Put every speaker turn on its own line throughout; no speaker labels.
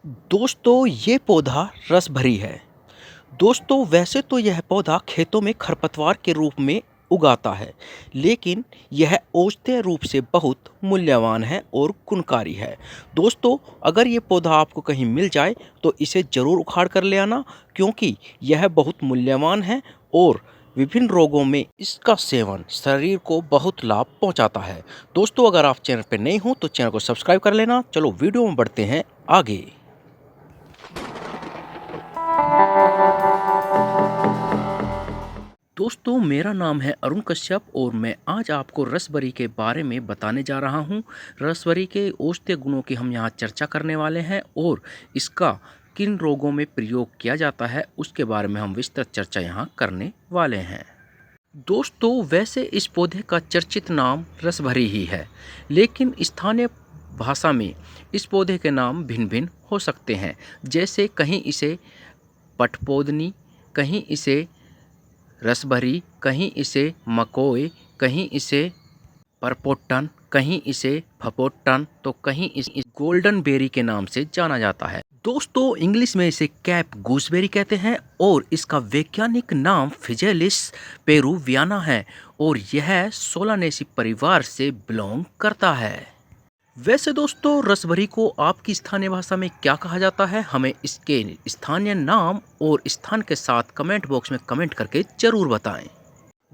दोस्तों ये पौधा रस भरी है। दोस्तों वैसे तो यह पौधा खेतों में खरपतवार के रूप में उगाता है, लेकिन यह औषधीय रूप से बहुत मूल्यवान है और गुणकारी है। दोस्तों अगर ये पौधा आपको कहीं मिल जाए तो इसे ज़रूर उखाड़ कर ले आना, क्योंकि यह बहुत मूल्यवान है और विभिन्न रोगों में इसका सेवन शरीर को बहुत लाभ पहुंचाता है। दोस्तों अगर आप चैनल पर नए हो तो चैनल को सब्सक्राइब कर लेना। चलो वीडियो में बढ़ते हैं आगे। दोस्तों मेरा नाम है अरुण कश्यप और मैं आज आपको रसभरी के बारे में बताने जा रहा हूं। रसभरी के औषधीय गुणों की हम यहां चर्चा करने वाले हैं और इसका किन रोगों में प्रयोग किया जाता है उसके बारे में हम विस्तृत चर्चा यहां करने वाले हैं। दोस्तों वैसे इस पौधे का चर्चित नाम रसभरी ही है, लेकिन स्थानीय भाषा में इस पौधे के नाम भिन्न भिन्न हो सकते हैं। जैसे कहीं इसे पटपोदनी, कहीं इसे रसभरी, कहीं इसे मकोय, कहीं इसे परपोटन, कहीं इसे फपोटन, तो कहीं इसे गोल्डन बेरी के नाम से जाना जाता है। दोस्तों इंग्लिश में इसे कैप गूसबेरी कहते हैं और इसका वैज्ञानिक नाम फिजेलिस पेरुवियाना है और यह सोलानेसी परिवार से बिलोंग करता है। वैसे दोस्तों रसभरी को आपकी स्थानीय भाषा में क्या कहा जाता है, हमें इसके स्थानीय नाम और स्थान के साथ कमेंट बॉक्स में कमेंट करके जरूर बताएं।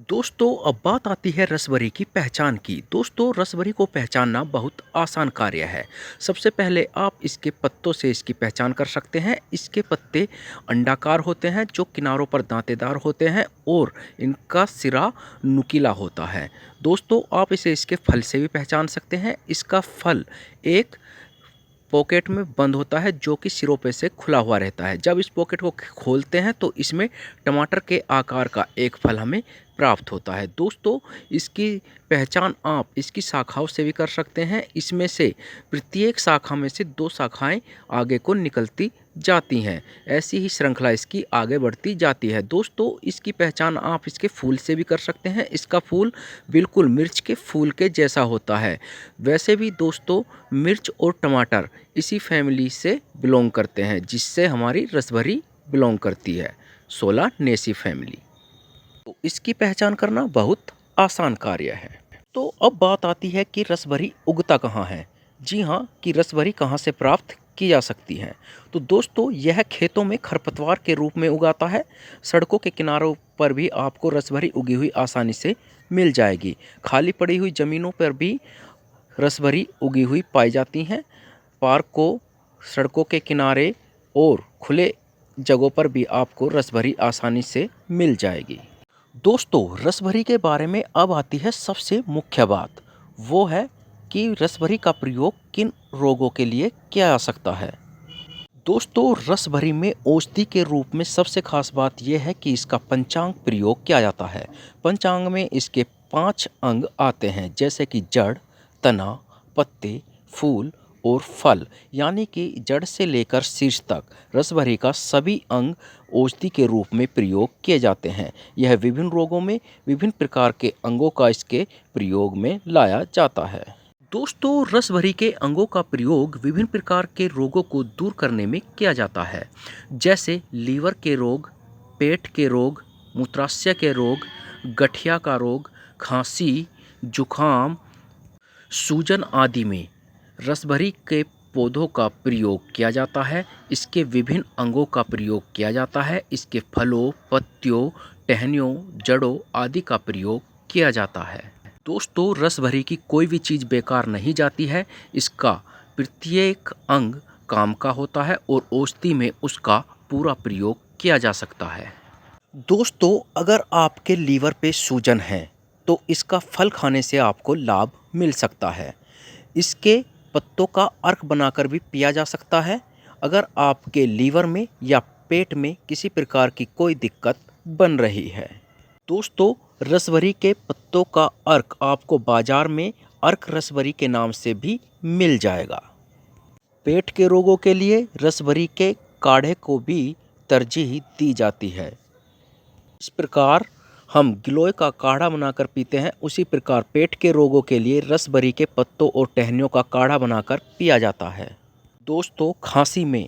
दोस्तों अब बात आती है रसभरी की पहचान की। दोस्तों रसभरी को पहचानना बहुत आसान कार्य है। सबसे पहले आप इसके पत्तों से इसकी पहचान कर सकते हैं। इसके पत्ते अंडाकार होते हैं जो किनारों पर दांतेदार होते हैं और इनका सिरा नुकीला होता है। दोस्तों आप इसे इसके फल से भी पहचान सकते हैं। इसका फल एक पॉकेट में बंद होता है जो कि सिरों पे से खुला हुआ रहता है। जब इस पॉकेट को खोलते हैं तो इसमें टमाटर के आकार का एक फल हमें प्राप्त होता है। दोस्तों इसकी पहचान आप इसकी शाखाओं से भी कर सकते हैं। इसमें से प्रत्येक शाखा में से 2 शाखाएं आगे को निकलती जाती हैं। ऐसी ही श्रृंखला इसकी आगे बढ़ती जाती है। दोस्तों इसकी पहचान आप इसके फूल से भी कर सकते हैं। इसका फूल बिल्कुल मिर्च के फूल के जैसा होता है। वैसे भी दोस्तों मिर्च और टमाटर इसी फैमिली से बिलोंग करते हैं जिससे हमारी रसभरी बिलोंग करती है, सोलानेसी फैमिली। तो इसकी पहचान करना बहुत आसान कार्य है। तो अब बात आती है कि रसभरी उगता कहाँ है। जी हाँ, कि रसभरी कहाँ से प्राप्त की जा सकती है। तो दोस्तों यह खेतों में खरपतवार के रूप में उगाता है। सड़कों के किनारों पर भी आपको रसभरी उगी हुई आसानी से मिल जाएगी। खाली पड़ी हुई ज़मीनों पर भी रसभरी उगी हुई पाई जाती हैं। पार्कों, सड़कों के किनारे और खुले जगहों पर भी आपको रसभरी आसानी से मिल जाएगी। दोस्तों रसभरी के बारे में अब आती है सबसे मुख्य बात, वो है कि रसभरी का प्रयोग किन रोगों के लिए किया जा सकता है। दोस्तों रसभरी में औषधि के रूप में सबसे खास बात यह है कि इसका पंचांग प्रयोग किया जाता है। पंचांग में इसके 5 अंग आते हैं, जैसे कि जड़, तना, पत्ते, फूल और फल, यानी कि जड़ से लेकर शीर्ष तक रसभरी का सभी अंग औषधि के रूप में प्रयोग किए जाते हैं। यह विभिन्न रोगों में विभिन्न प्रकार के अंगों का इसके प्रयोग में लाया जाता है। दोस्तों रसभरी के अंगों का प्रयोग विभिन्न प्रकार के रोगों को दूर करने में किया जाता है, जैसे लीवर के रोग, पेट के रोग, मूत्राशय के रोग, गठिया का रोग, खांसी, जुखाम, सूजन आदि में रसभरी के पौधों का प्रयोग किया जाता है। इसके विभिन्न अंगों का प्रयोग किया जाता है। इसके फलों, पत्तियों, टहनियों, जड़ों आदि का प्रयोग किया जाता है। दोस्तों रसभरी की कोई भी चीज़ बेकार नहीं जाती है। इसका प्रत्येक अंग काम का होता है और औषधि में उसका पूरा प्रयोग किया जा सकता है। दोस्तों अगर आपके लीवर पे सूजन है तो इसका फल खाने से आपको लाभ मिल सकता है। इसके पत्तों का अर्क बनाकर भी पिया जा सकता है। अगर आपके लीवर में या पेट में किसी प्रकार की कोई दिक्कत बन रही है। दोस्तों रसभरी के पत्तों का अर्क आपको बाजार में अर्क रसभरी के नाम से भी मिल जाएगा। पेट के रोगों के लिए रसभरी के काढ़े को भी तरजीह दी जाती है। इस प्रकार हम गिलोय का काढ़ा बनाकर पीते हैं, उसी प्रकार पेट के रोगों के लिए रसभरी के पत्तों और टहनियों का काढ़ा बनाकर पिया जाता है। दोस्तों खांसी में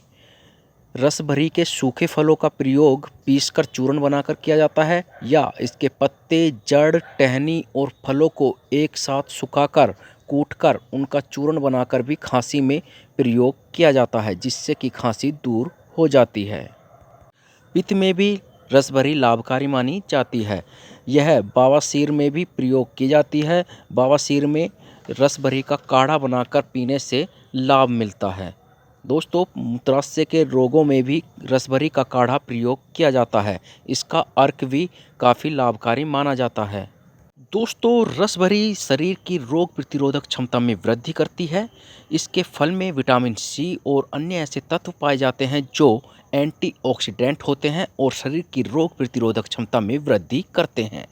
रस भरी के सूखे फलों का प्रयोग पीसकर चूर्ण बनाकर किया जाता है या इसके पत्ते, जड़, टहनी और फलों को एक साथ सुखाकर कूटकर उनका चूर्ण बनाकर भी खांसी में प्रयोग किया जाता है, जिससे कि खांसी दूर हो जाती है। पित्त में भी रसभरी लाभकारी मानी जाती है। यह बवासीर में भी प्रयोग की जाती है। बवासीर में रसभरी का काढ़ा बनाकर पीने से लाभ मिलता है। दोस्तों, मूत्राशय के रोगों में भी रसभरी का काढ़ा प्रयोग किया जाता है। इसका अर्क भी काफ़ी लाभकारी माना जाता है। दोस्तों, रसभरी शरीर की रोग प्रतिरोधक क्षमता में वृद्धि करती है। इसके फल में विटामिन सी और अन्य ऐसे तत्व पाए जाते हैं जो एंटीऑक्सीडेंट होते हैं और शरीर की रोग प्रतिरोधक क्षमता में वृद्धि करते हैं।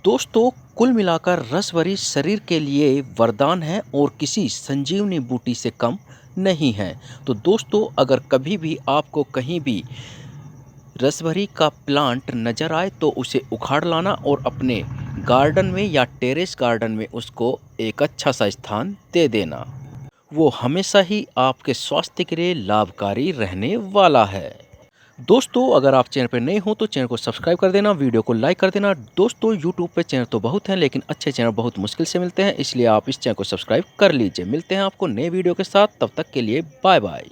दोस्तों, कुल मिलाकर रसभरी शरीर के लिए वरदान है और किसी संजीवनी बूटी से कम नहीं है। तो दोस्तों, अगर कभी भी आपको कहीं भी रसभरी का प्लांट नज़र आए तो उसे उखाड़ लाना और अपने गार्डन में या टेरेस गार्डन में उसको एक अच्छा सा स्थान दे देना। वो हमेशा ही आपके स्वास्थ्य के लिए लाभकारी रहने वाला है। दोस्तों, अगर आप चैनल पर नए हो तो चैनल को सब्सक्राइब कर देना, वीडियो को लाइक कर देना। दोस्तों, यूट्यूब पे चैनल तो बहुत हैं लेकिन अच्छे चैनल बहुत मुश्किल से मिलते हैं, इसलिए आप इस चैनल को सब्सक्राइब कर लीजिए। मिलते हैं आपको नए वीडियो के साथ, तब तक के लिए बाय बाय।